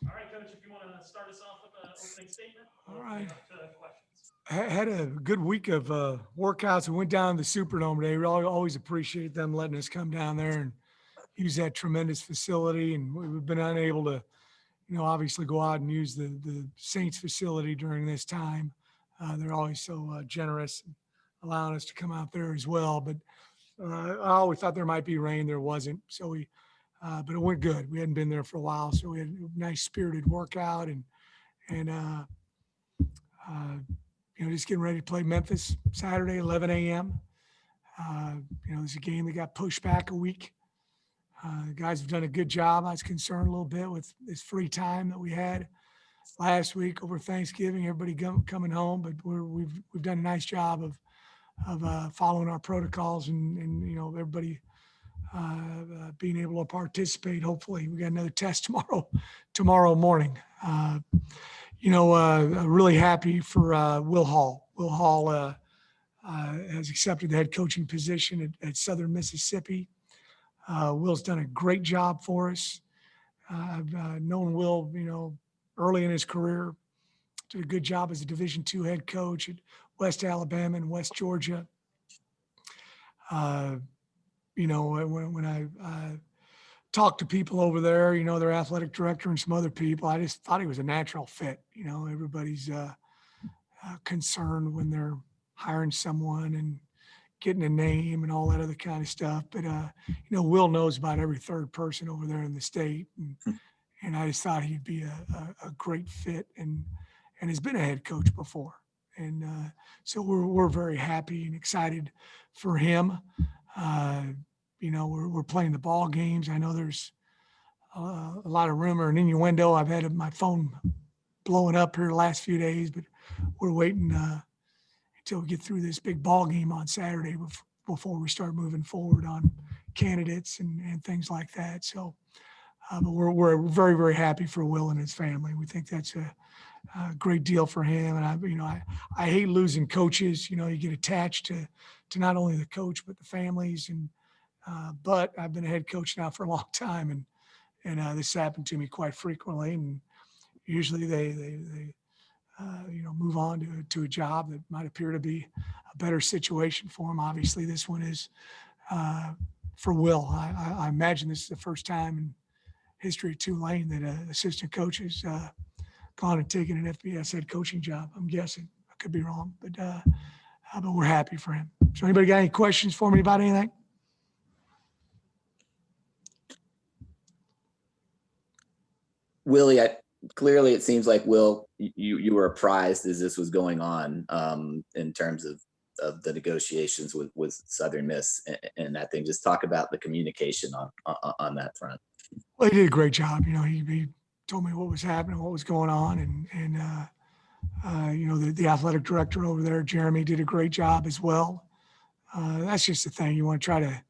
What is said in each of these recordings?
All right, Coach, if you want to start us off with an opening statement, All we'll open right. it up to questions. Had a good week of workouts. We went down to the Superdome today. We always appreciate them letting us come down there and use that tremendous facility. And we've been unable to, obviously go out and use the Saints facility during this time. They're always so generous, allowing us to come out there as well. But I always thought there might be rain. There wasn't. But it went good. We hadn't been there for a while, so we had a nice spirited workout and uh, just getting ready to play Memphis Saturday, 11 a.m. Uh, there's a game that got pushed back a week. The guys have done a good job. I was concerned a little bit with this free time that we had last week over Thanksgiving. Everybody coming home, but we've done a nice job of following our protocols and everybody being able to participate. Hopefully, we got another test tomorrow morning. Really happy for Will Hall. Will Hall has accepted the head coaching position at Southern Mississippi. Will's done a great job for us. I've known Will, early in his career, did a good job as a Division II head coach at West Alabama and West Georgia. Uh, when I talked to people over there, their athletic director and some other people, I just thought he was a natural fit. Everybody's concerned when they're hiring someone and getting a name and all that other kind of stuff. But, Will knows about every third person over there in the state. And I just thought he'd be a great fit and has been a head coach before. And so we're very happy and excited for him. We're playing the ball games. I know there's a lot of rumor and innuendo. I've had my phone blowing up here the last few days, but we're waiting until we get through this big ball game on Saturday before we start moving forward on candidates and things like that. So, but we're very, very happy for Will and his family. We think that's a great deal for him. And I hate losing coaches. You get attached to not only the coach but the families. And but I've been a head coach now for a long time, and this happened to me quite frequently. And usually they move on to a job that might appear to be a better situation for them. Obviously, this one is for Will. I imagine this is the first time in history of Tulane that an assistant coach has gone and taken an FBS head coaching job. I'm guessing. I could be wrong, but we're happy for him. So anybody got any questions for me about anything? Willie, clearly it seems like Will, you were apprised as this was going on in terms of the negotiations with Southern Miss and that thing. Just talk about the communication on that front. Well, he did a great job. He told me what was happening, what was going on, and the athletic director over there, Jeremy, did a great job as well. That's just the thing. You want to try to,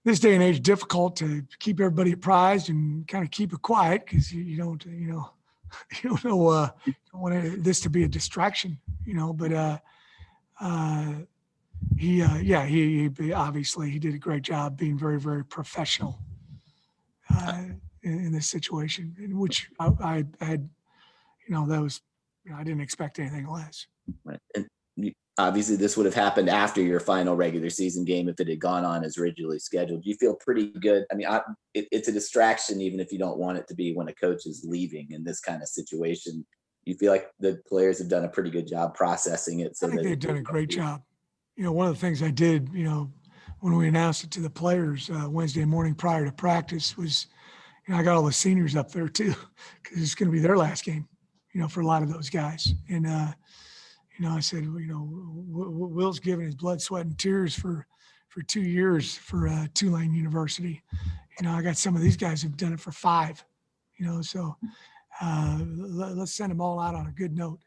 this day and age, difficult to keep everybody apprised and kind of keep it quiet because you don't want this to be a distraction, but he obviously he did a great job being very, very professional in this situation, in which I had, that was, I didn't expect anything less. Right. And obviously this would have happened after your final regular season game if it had gone on as originally scheduled. Do you feel pretty good? I mean, it's a distraction even if you don't want it to be when a coach is leaving in this kind of situation. You feel like the players have done a pretty good job processing it. So I think they've done a great job. One of the things I did, when we announced it to the players Wednesday morning prior to practice was, I got all the seniors up there too, because it's going to be their last game, for a lot of those guys. And, I said, Will's given his blood, sweat, and tears for 2 years for Tulane University. I got some of these guys who've done it for 5, so let's send them all out on a good note.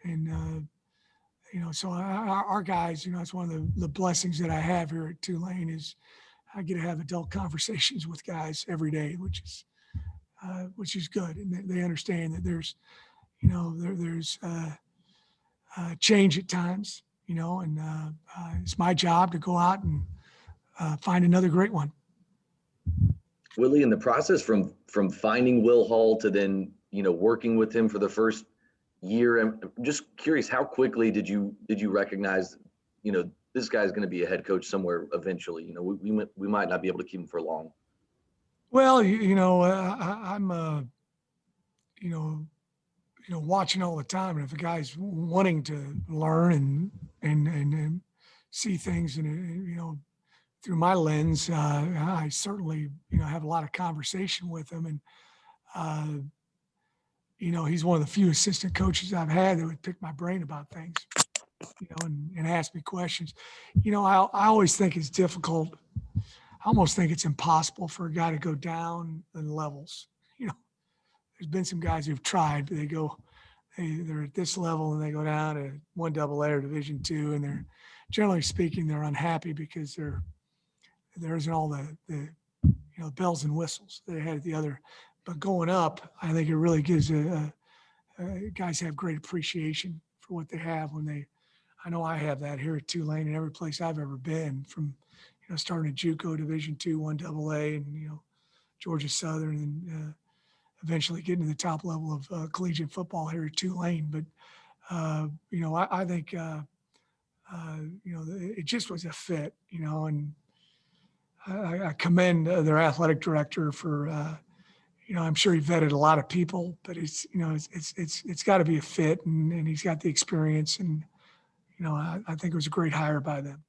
And, so our guys, it's one of the blessings that I have here at Tulane is I get to have adult conversations with guys every day, which is good. And they understand that there's, there's change at times, and it's my job to go out and find another great one. Willie, in the process from finding Will Hall to then, working with him for the first year, I'm just curious, how quickly did you recognize, this guy's going to be a head coach somewhere eventually? We might not be able to keep him for long. Well, I'm watching all the time, and if a guy's wanting to learn and see things and through my lens, I certainly have a lot of conversation with him, and he's one of the few assistant coaches I've had that would pick my brain about things, and ask me questions. I always think it's difficult. I almost think it's impossible for a guy to go down in levels. There's been some guys who've tried, but they're at this level and they go down to 1AA or Division II, and they're, generally speaking, they're unhappy because there isn't all the bells and whistles that they had at the other. But going up, I think it really gives guys have great appreciation for what they have I know I have that here at Tulane and every place I've ever been, from starting at JUCO Division II, 1AA, and Georgia Southern, and eventually getting to the top level of collegiate football here at Tulane. But I think it just was a fit, and I commend their athletic director for I'm sure he vetted a lot of people, but it's got to be a fit, and he's got the experience, and I think it was a great hire by them.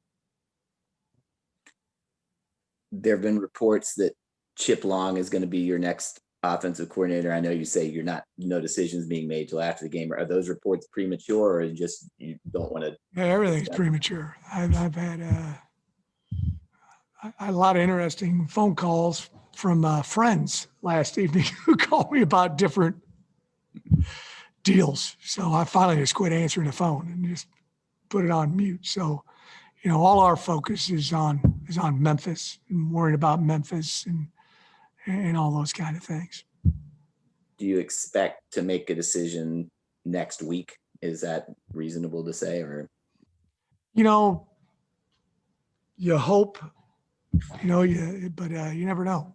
There have been reports that Chip Long is going to be your next offensive coordinator. I know you say no decisions being made till after the game. Are those reports premature, or just you don't want to? Yeah, everything's premature. I've had a lot of interesting phone calls from friends last evening who called me about different deals. So I finally just quit answering the phone and just put it on mute. So, all our focus is on Memphis, and worrying about Memphis and all those kind of things. Do you expect to make a decision next week? Is that reasonable to say, or? You hope, but you never know.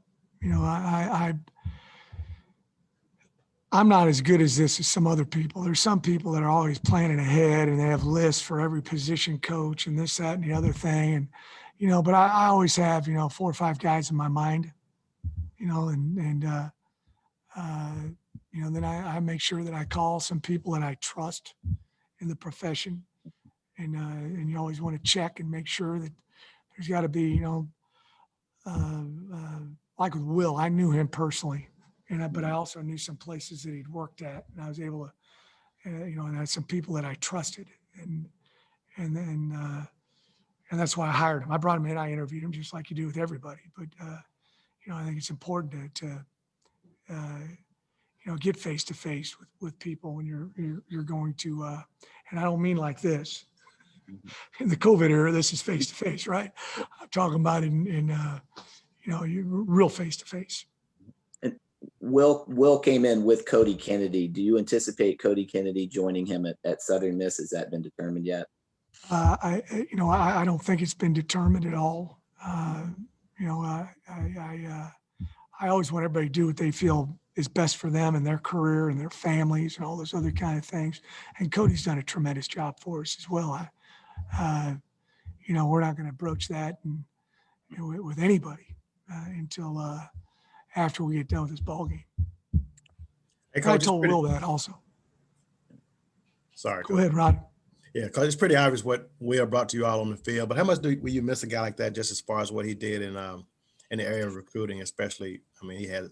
I'm not as good as this as some other people. There's some people that are always planning ahead and they have lists for every position coach and this, that, and the other thing. And, but I always have, 4 or 5 guys in my mind, then I make sure that I call some people that I trust in the profession. And you always want to check and make sure that there's got to be, like with Will, I knew him personally, but I also knew some places that he'd worked at, and I was able to, and I had some people that I trusted, and that's why I hired him. I brought him in, I interviewed him just like you do with everybody, but I think it's important to get face to face with people when you're going to, and I don't mean like this. In the COVID era, this is face to face, right? I'm talking about in real face to face. And Will came in with Cody Kennedy. Do you anticipate Cody Kennedy joining him at Southern Miss? Has that been determined yet? I don't think it's been determined at all. I always want everybody to do what they feel is best for them and their career and their families and all those other kind of things. And Cody's done a tremendous job for us as well. We're not going to broach that with anybody until after we get done with this ball game. Hey, Coach, I told Will that also. Sorry. Go ahead, Rod. Yeah, Coach, it's pretty obvious what Will brought to you all on the field, but how much will you miss a guy like that just as far as what he did in the area of recruiting, especially, he had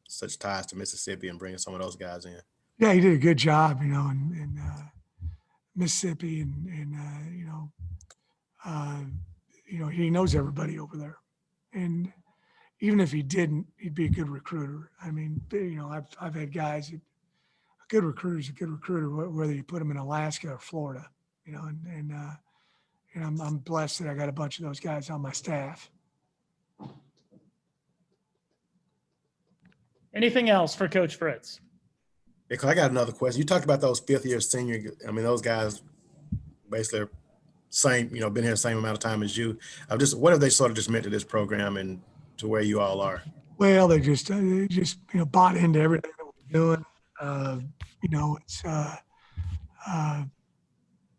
such ties to Mississippi and bringing some of those guys in. Yeah, he did a good job, in Mississippi and he knows everybody over there. And even if he didn't, he'd be a good recruiter. I've had guys that a good recruiter is a good recruiter, whether you put him in Alaska or Florida, and I'm blessed that I got a bunch of those guys on my staff. Anything else for Coach Fritz? Yeah, I got another question. You talked about those fifth-year senior. Those guys basically are same, been here the same amount of time as you. What have they sort of just meant to this program and to where you all are? Well, they just bought into everything that we're doing.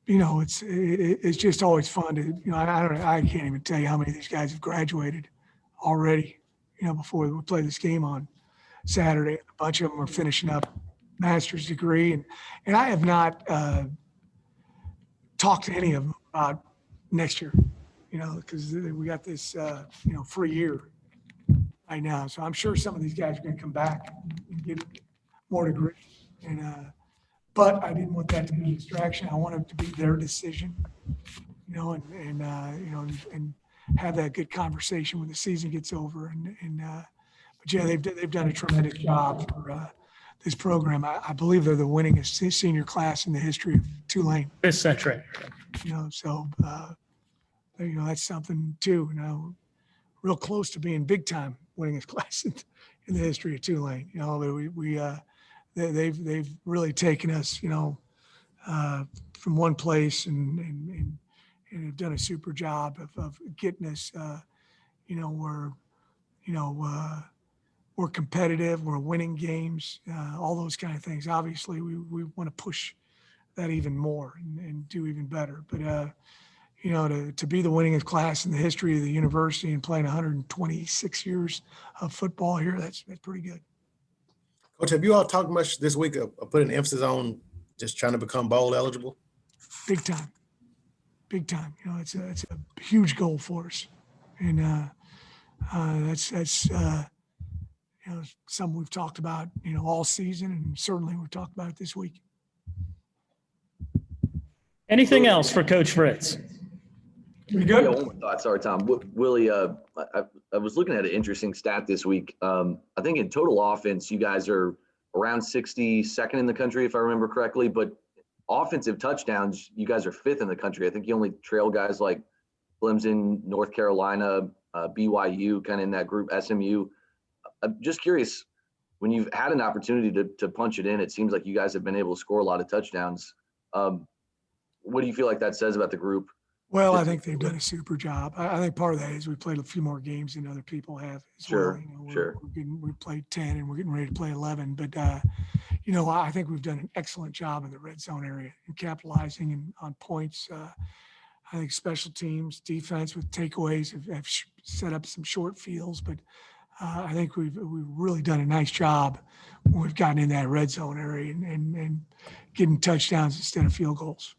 It's just always fun to, I can't even tell you how many of these guys have graduated already, before we play this game on Saturday. A bunch of them are finishing up master's degree, and I have not talked to any of them about next year, because we got this, free year right now. So I'm sure some of these guys are going to come back and get more degrees. But I didn't want that to be a distraction. I want it to be their decision, and have that good conversation when the season gets over. But yeah, they've done a tremendous job for this program. I believe they're the winningest senior class in the history of Tulane. This century. So that's something too. Real close to being big time winningest class in the history of Tulane. They've really taken us, from one place and have done a super job of getting us, we're competitive, we're winning games, all those kind of things. Obviously, we want to push that even more and do even better. But, to be the winningest class in the history of the university and playing 126 years of football here, that's pretty good. Coach, have you all talked much this week of putting emphasis on just trying to become bowl eligible? Big time. It's a huge goal for us, and that's something we've talked about all season, and certainly we've talked about it this week. Anything else for Coach Fritz? Pretty Yeah, good. one more thought. Sorry, Tom. Willie, I was looking at an interesting stat this week. I think in total offense, you guys are around 62nd in the country, if I remember correctly. But offensive touchdowns, you guys are 5th in the country. I think you only trail guys like Clemson, North Carolina, BYU, kind of in that group, SMU. I'm just curious, when you've had an opportunity to punch it in, it seems like you guys have been able to score a lot of touchdowns. What do you feel like that says about the group? Well, I think they've done a super job. I think part of that is we played a few more games than other people have as Sure, well. sure. We played 10 and we're getting ready to play 11. But, I think we've done an excellent job in the red zone area and capitalizing on points. I think special teams, defense with takeaways have set up some short fields. But I think we've really done a nice job when we've gotten in that red zone area and getting touchdowns instead of field goals.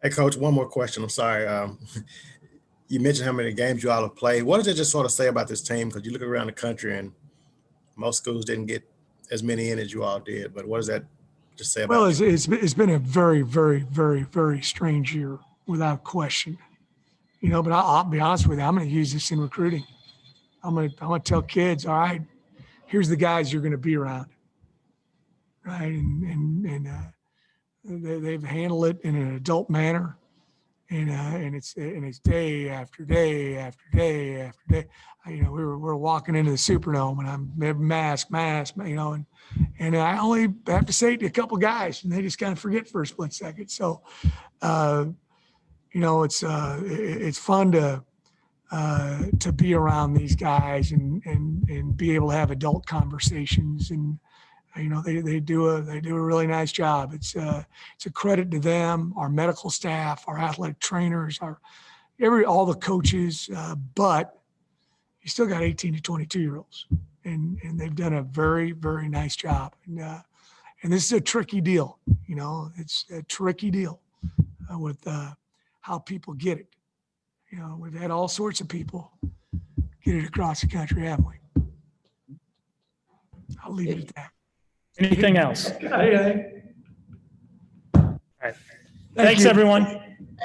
Hey, Coach, one more question. I'm sorry. You mentioned how many games you all have played. What does it just sort of say about this team? Because you look around the country and most schools didn't get as many in as you all did. But what does that just say about Well, it's been a very, very, very, very strange year without question. But I'll be honest with you, I'm going to use this in recruiting. I'm going to tell kids, all right, here's the guys you're going to be around, right? And they've handled it in an adult manner, and it's day after day after day after day. We're walking into the Superdome, and I'm mask, and I only have to say it to a couple guys, and they just kind of forget for a split second. So, it's fun to be around these guys and be able to have adult conversations, and they do a really nice job. It's a credit to them, our medical staff, our athletic trainers, all the coaches, but you still got 18 to 22-year-olds, and they've done a very, very nice job. And this is a tricky deal. It's a tricky deal with how people get it. We've had all sorts of people get it across the country, haven't we? I'll leave it at that. Anything else? All right. Thanks, everyone.